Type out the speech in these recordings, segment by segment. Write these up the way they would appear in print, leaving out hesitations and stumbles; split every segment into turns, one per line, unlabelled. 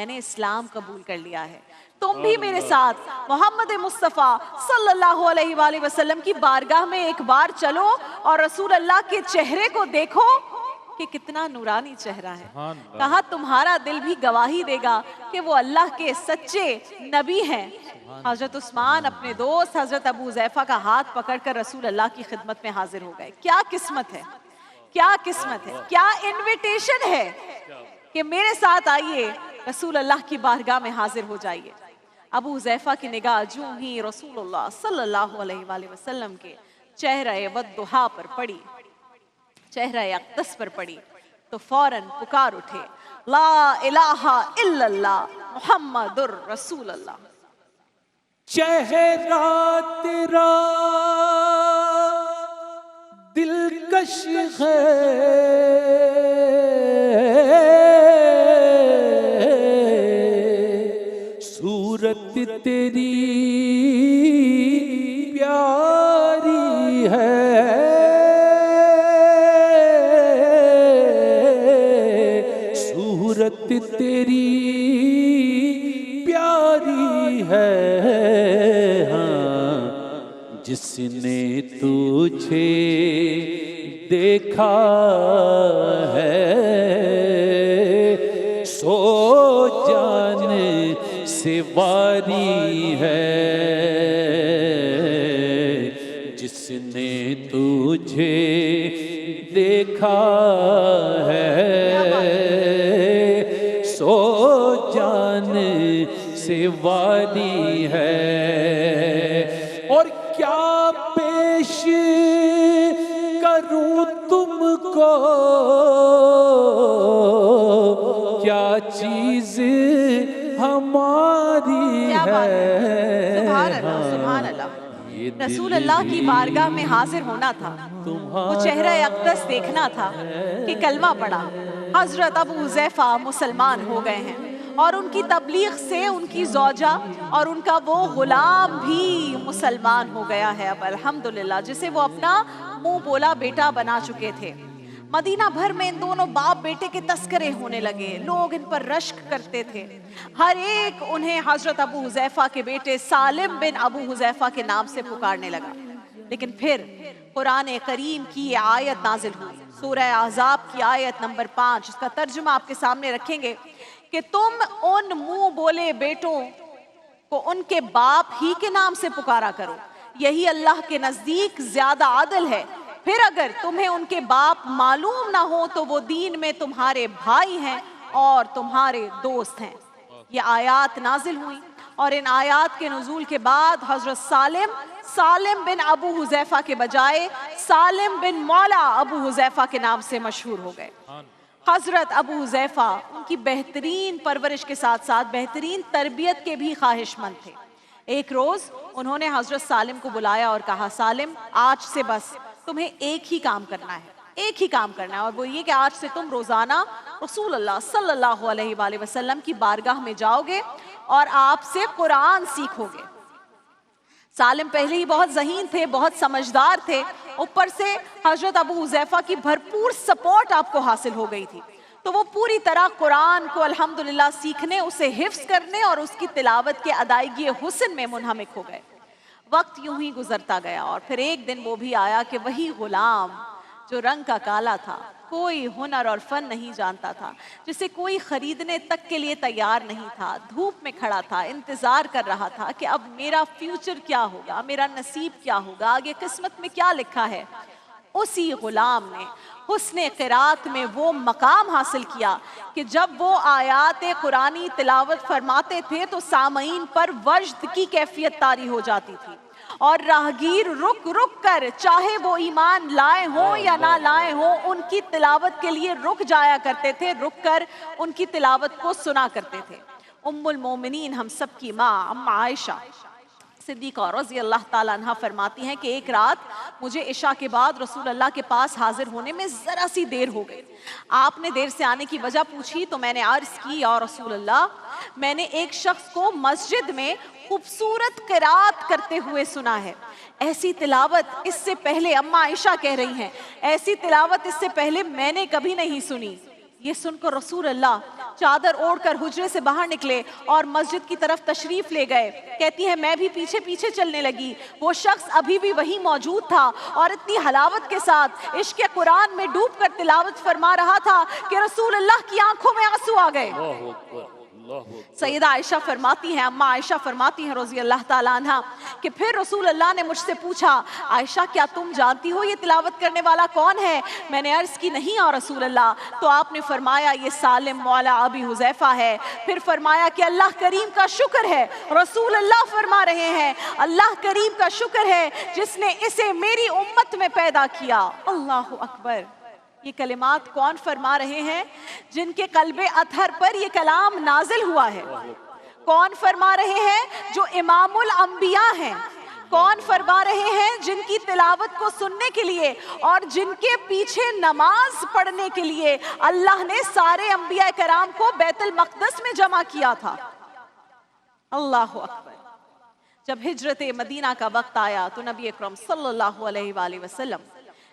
میں نے اسلام قبول کر لیا ہے. تم بھی میرے ساتھ محمد مصطفیٰ صلی اللہ علیہ وآلہ وسلم کی بارگاہ میں ایک بار چلو اور رسول اللہ کے چہرے کو دیکھو کہ کتنا نورانی چہرہ ہے. کہا تمہارا دل بھی گواہی دے گا کہ وہ اللہ کے سچے نبی ہیں. حضرت عثمان اپنے دوست حضرت ابو حذیفہ کا ہاتھ پکڑ کر رسول اللہ کی خدمت میں حاضر ہو گئے. کیا قسمت ہے, کیا قسمت ہے, کیا انویٹیشن ہے کہ میرے ساتھ آئیے, رسول اللہ کی بارگاہ میں حاضر ہو جائیے. ابو حذیفہ کی نگاہ جو ہی رسول اللہ صلی اللہ علیہ وآلہ وسلم کے چہرہ والضحیٰ پر پڑی, چہرہ اقدس پر پڑی, تو فوراً پکار اٹھے, لا الہ الا اللہ محمد الرسول اللہ.
چہرہ تیرا دلکش ہے, صورت تیری پیاری ہے, صورت تیری پیاری ہے. ہاں جس نے تجھے دیکھا ہے سو جان سے واری ہے, جس نے تجھے دیکھا ہے سو جان سے واری ہے. اور کیا پیش کروں تم کو, کیا چیز ہماری ہے.
سبحان اللہ, سبحان اللہ. رسول اللہ کی بارگاہ میں حاضر ہونا تھا, وہ چہرہ اقدس دیکھنا تھا کہ کلمہ پڑھا. حضرت ابو حذیفہ مسلمان ہو گئے ہیں اور ان کی تبلیغ سے ان کی زوجہ اور ان کا وہ غلام بھی مسلمان ہو گیا ہے اب الحمدللہ, جسے وہ اپنا منہ بولا بیٹا بنا چکے تھے. مدینہ بھر میں ان دونوں باپ بیٹے کے تذکرے ہونے لگے, لوگ ان پر رشک کرتے تھے, ہر ایک انہیں حضرت ابو حذیفہ کے بیٹے سالم بن ابو حذیفہ کے نام سے پکارنے لگا. لیکن پھر قرآن کریم کی یہ آیت نازل ہوئی, سورہ احزاب کی آیت نمبر 5, اس کا ترجمہ آپ کے سامنے رکھیں گے کہ تم ان منہ بولے بیٹوں کو ان کے باپ ہی کے نام سے پکارا کرو, یہی اللہ کے نزدیک زیادہ عادل ہے. پھر اگر تمہیں ان کے باپ معلوم نہ ہو تو وہ دین میں تمہارے بھائی ہیں اور تمہارے دوست ہیں. یہ آیات نازل ہوئی اور ان آیات کے نزول کے بعد حضرت سالم بن ابو حذیفہ کے بجائے سالم بن مولا ابو حذیفہ کے نام سے مشہور ہو گئے. حضرت ابو حذیفہ ان کی بہترین پرورش کے ساتھ ساتھ بہترین تربیت کے بھی خواہش مند تھے. ایک روز انہوں نے حضرت سالم کو بلایا اور کہا, سالم آج سے بس تمہیں ایک ہی کام کرنا ہے, ایک ہی کام کرنا ہے, اور وہ یہ کہ آج سے تم روزانہ رسول اللہ صلی اللہ علیہ وآلہ وسلم کی بارگاہ میں جاؤ گے اور آپ سے قرآن سیکھو گے. سالم پہلے ہی بہت ذہین تھے, بہت سمجھدار تھے, اوپر سے حضرت ابو حذیفہ کی بھرپور سپورٹ آپ کو حاصل ہو گئی تھی, تو وہ پوری طرح قرآن کو الحمدللہ سیکھنے, اسے حفظ کرنے اور اس کی تلاوت کے ادائیگی حسن میں منہمک ہو گئے. وقت یوں ہی گزرتا گیا اور پھر ایک دن وہ بھی آیا کہ وہی غلام جو رنگ کا کالا تھا, کوئی ہنر اور فن نہیں جانتا تھا, جسے کوئی خریدنے تک کے لیے تیار نہیں تھا, دھوپ میں کھڑا تھا, انتظار کر رہا تھا کہ اب میرا فیوچر کیا ہوگا, میرا نصیب کیا ہوگا, آگے قسمت میں کیا لکھا ہے. اسی غلام نے حسن قرات میں وہ مقام حاصل کیا کہ جب وہ آیات قرآنی تلاوت فرماتے تھے تو سامعین پر وجد کی کیفیت طاری ہو جاتی تھی, اور راہگیر رک رک کر, چاہے وہ ایمان لائے ہوں یا نہ لائے ہوں, ان کی تلاوت کے لیے رک جایا کرتے تھے, رک کر ان کی تلاوت کو سنا کرتے تھے. ام المومنین ہم سب کی ماں اما عائشہ صدیقہ رضی اللہ تعالیٰ عنہ فرماتی ہیں کہ ایک رات مجھے عشاء کے بعد رسول اللہ کے پاس حاضر ہونے میں ذرا سی دیر ہو گئی. آپ نے دیر سے آنے کی وجہ پوچھی تو میں نے عرض کی, یا رسول اللہ, میں نے ایک شخص کو مسجد میں خوبصورت قرات کرتے ہوئے سنا ہے, ایسی تلاوت اس سے پہلے, اما عائشہ کہہ رہی ہیں, ایسی تلاوت اس سے پہلے میں نے کبھی نہیں سنی. یہ سن کر رسول اللہ چادر اوڑھ کر حجرے سے باہر نکلے اور مسجد کی طرف تشریف لے گئے. کہتی ہے میں بھی پیچھے پیچھے چلنے لگی. وہ شخص ابھی بھی وہی موجود تھا اور اتنی حلاوت کے ساتھ عشق قرآن میں ڈوب کر تلاوت فرما رہا تھا کہ رسول اللہ کی آنکھوں میں آنسو آ گئے. سیدہ عائشہ فرماتی ہیں، اما عائشہ فرماتی ہیں رضی اللہ تعالیٰ عنہ کہ پھر رسول اللہ نے مجھ سے پوچھا عائشہ کیا تم جانتی ہو یہ تلاوت کرنے والا کون ہے؟ میں نے عرض کی نہیں یا رسول اللہ. تو آپ نے فرمایا یہ سالم مولا ابی حذیفہ ہے. پھر فرمایا کہ اللہ کریم کا شکر ہے. رسول اللہ فرما رہے ہیں اللہ کریم کا شکر ہے جس نے اسے میری امت میں پیدا کیا. اللہ اکبر. یہ کلمات کون فرما رہے ہیں؟ جن کے قلب اطہر پر یہ کلام نازل ہوا ہے. کون فرما رہے ہیں؟ جو امام الانبیاء ہیں. کون فرما رہے ہیں؟ جن کی تلاوت کو سننے کے لیے اور جن کے پیچھے نماز پڑھنے کے لیے اللہ نے سارے انبیاء کرام کو بیت المقدس میں جمع کیا تھا. اللہ اکبر. جب ہجرت مدینہ کا وقت آیا تو نبی اکرم صلی اللہ علیہ وآلہ وسلم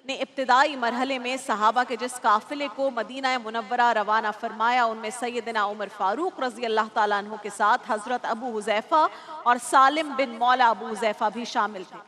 نے ابتدائی مرحلے میں صحابہ کے جس قافلے کو مدینہ منورہ روانہ فرمایا ان میں سیدنا عمر فاروق رضی اللہ تعالیٰ عنہ کے ساتھ حضرت ابو حذیفہ اور سالم بن مولا ابو حذیفہ بھی شامل تھے.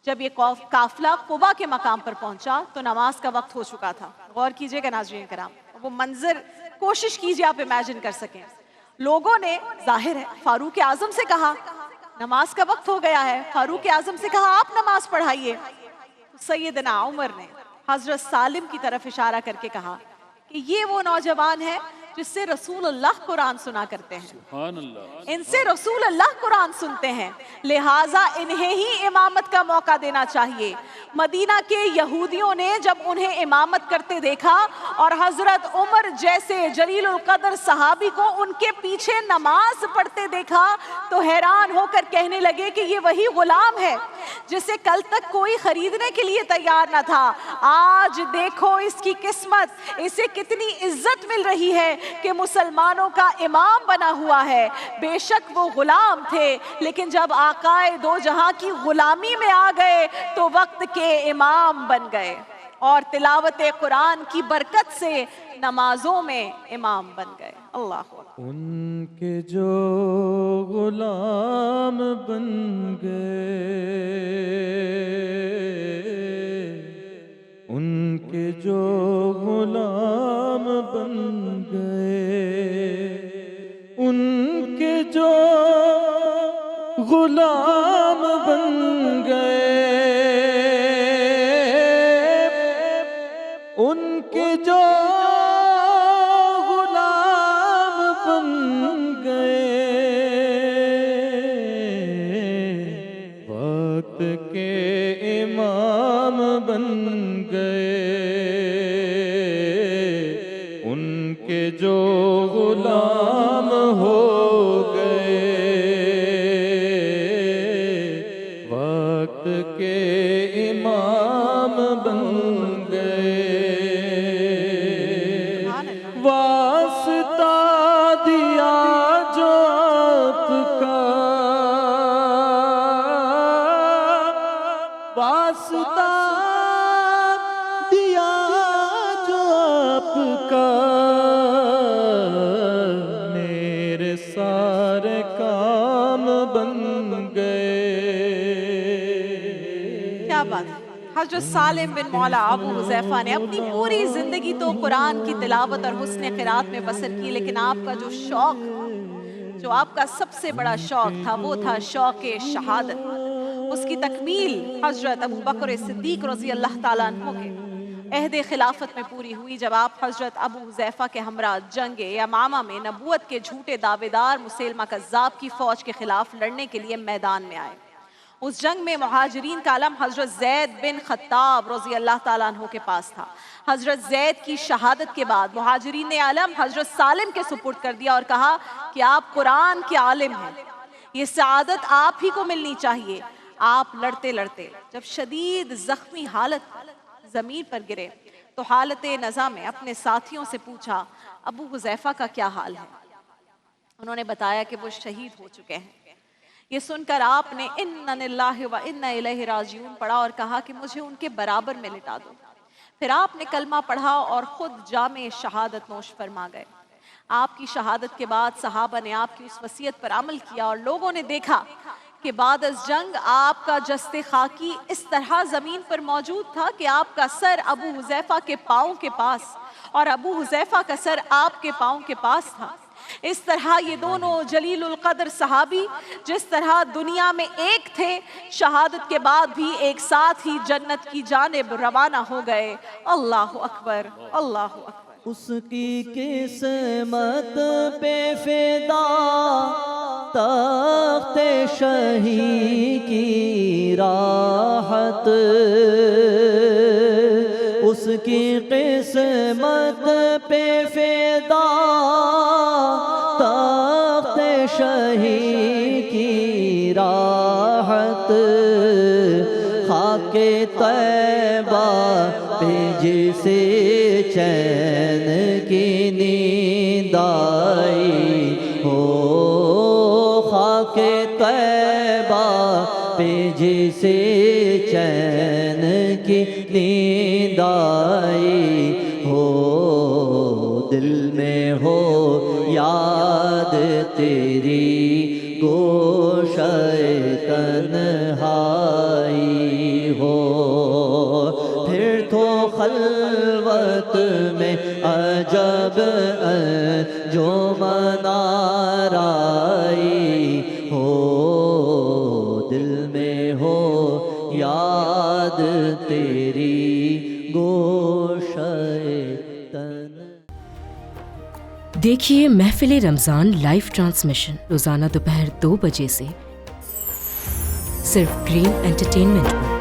جب یہ قافلہ قبا کے مقام پر پہنچا تو نماز کا وقت ہو چکا تھا. غور کیجئے گا ناظرین کرام، وہ منظر کوشش کیجئے آپ امیجن کر سکیں. لوگوں نے ظاہر ہے فاروق اعظم سے کہا نماز کا وقت ہو گیا ہے. فاروق اعظم سے کہا آپ نماز پڑھائیے. سیدنا عمر نے حضرت سالم کی طرف اشارہ کر کے کہا کہ یہ وہ نوجوان ہے جس سے رسول اللہ قرآن سنا کرتے ہیں. سبحان اللہ. ان سے رسول اللہ قرآن سنتے ہیں لہٰذا انہیں ہی امامت کا موقع دینا چاہیے. مدینہ کے یہودیوں نے جب انہیں امامت کرتے دیکھا اور حضرت عمر جیسے جلیل القدر صحابی کو ان کے پیچھے نماز پڑھتے دیکھا تو حیران ہو کر کہنے لگے کہ یہ وہی غلام ہے جسے کل تک کوئی خریدنے کے لیے تیار نہ تھا. آج دیکھو اس کی قسمت، اسے کتنی عزت مل رہی ہے کہ مسلمانوں کا امام بنا ہوا ہے. بے شک وہ غلام تھے لیکن جب آقائے دو جہاں کی غلامی میں آ گئے تو وقت کے امام بن گئے اور تلاوت قرآن کی برکت سے نمازوں میں امام بن گئے. اللہ
ان کے جو غلام بن گئے، ان کے جو غلام بن گئے، ان کے جو غلام بن گئے، ان کے جو غلام بن گئے، وقت کے امام بن گئے، ان کے جو غلام ہو گئے، وقت کے امام بن گئے. واسطہ دیا جو آپ کا، واسطہ دیا جو آپ کا، میرے سارے کام بن گئے.
کیا بات ہے. حضرت سالم بن مولا ابو حذیفہ نے اپنی پوری زندگی تو قرآن کی تلاوت اور حسن قرات میں بسر کی، لیکن آپ کا جو شوق، جو آپ کا سب سے بڑا شوق تھا وہ تھا شوق شہادت. اس کی تکمیل حضرت ابو بکر صدیق رضی اللہ تعالیٰ عنہ کے عہد خلافت میں پوری ہوئی جب آپ حضرت ابو حذیفہ کے ہمراہ جنگ یمامہ میں نبوت کے جھوٹے دعوے دار مسیلمہ کذاب کی فوج کے خلاف لڑنے کے لیے میدان میں آئے. اس جنگ میں مہاجرین کا علم حضرت زید بن خطاب رضی اللہ تعالیٰ عنہ کے پاس تھا. حضرت زید کی شہادت کے بعد مہاجرین نے علم حضرت سالم کے سپرد کر دیا اور کہا کہ آپ قرآن کے عالم ہیں، یہ سعادت آپ ہی کو ملنی چاہیے. آپ لڑتے لڑتے جب شدید زخمی حالت زمین پر گرے تو حالت نزا میں اپنے ساتھیوں سے پوچھا ابو حذیفہ کا کیا حال ہے؟ انہوں نے بتایا کہ وہ شہید ہو چکے ہیں. یہ سن کر آپ نے اِنَّا لِلَّهِ وَإِنَّا إِلَيْهِ راجعون پڑھا اور کہا کہ مجھے ان کے برابر میں لٹا دو. پھر آپ نے کلمہ پڑھا اور خود جام شہادت نوش فرما گئے. آپ کی شہادت کے بعد صحابہ نے آپ کی اس وصیت پر عمل کیا اور لوگوں نے دیکھا کہ بعد از جنگ آپ کا جسد خاکی اس طرح زمین پر موجود تھا کہ آپ کا سر ابو حذیفہ کے پاؤں کے پاس اور ابو حذیفہ کا سر آپ کے پاؤں کے پاس تھا۔ اس طرح یہ دونوں جلیل القدر صحابی جس طرح دنیا میں ایک تھے، شہادت کے بعد بھی ایک ساتھ ہی جنت کی جانب روانہ ہو گئے۔ اللہ اکبر، اللہ اکبر۔
اس کی قسمت پہ فدا تخت شہی کی راحت، اس کی قسمت پہ فدا تخت شہی کی راحت، خاک طیبہ پہ جسے چین کی نیند آئی ہو، خاک طیبہ پہ جسے چین کی نیند آئی ہو، دل میں ہو یاد تیری گوشہ تنہائی ہو، پھر تو خلوت میں عجب جو منار آئی ہو، دل میں ہو یاد تیری گوشہ تن۔
دیکھیے محفل رمضان لائیو ٹرانسمیشن روزانہ دوپہر 2 بجے سے صرف گرین انٹرٹینمنٹ پر۔